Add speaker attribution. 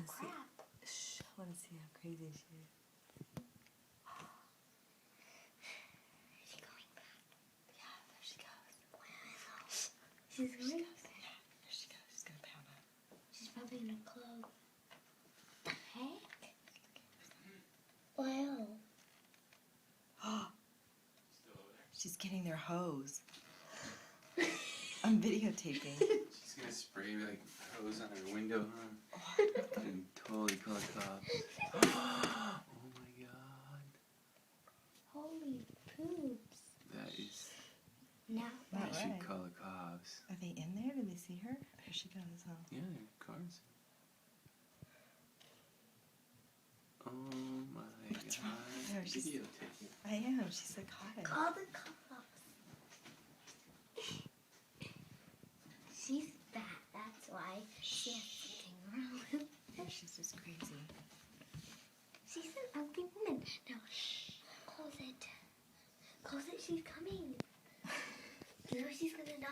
Speaker 1: want to see.
Speaker 2: Crap.
Speaker 1: Shh, I want to see how crazy she is.
Speaker 2: Is she going back?
Speaker 1: Yeah, there she goes.
Speaker 2: Wow. She's going back.
Speaker 1: Yeah, there she goes. She's gonna pound on.
Speaker 2: She's probably gonna close. The heck? Wow.
Speaker 1: She's getting their hose. I'm videotaping.
Speaker 3: She's gonna spray like hose on her window, huh? And totally call the cops. Oh my god.
Speaker 2: Holy poops.
Speaker 3: That is.
Speaker 2: Now
Speaker 1: Not
Speaker 3: I should
Speaker 1: right.
Speaker 3: call the cops.
Speaker 1: Are they in there? Do they see her? There she goes. Oh.
Speaker 3: Yeah, cars. Oh my
Speaker 1: What's
Speaker 3: god.
Speaker 1: wrong with her? She's-
Speaker 3: Videotaping.
Speaker 1: I am. She's psychotic.
Speaker 2: call the cops. She's bad. That's why she has something wrong with her.
Speaker 1: She's just crazy.
Speaker 2: She's an ugly woman. Now, shh. Close it. Close it. She's coming.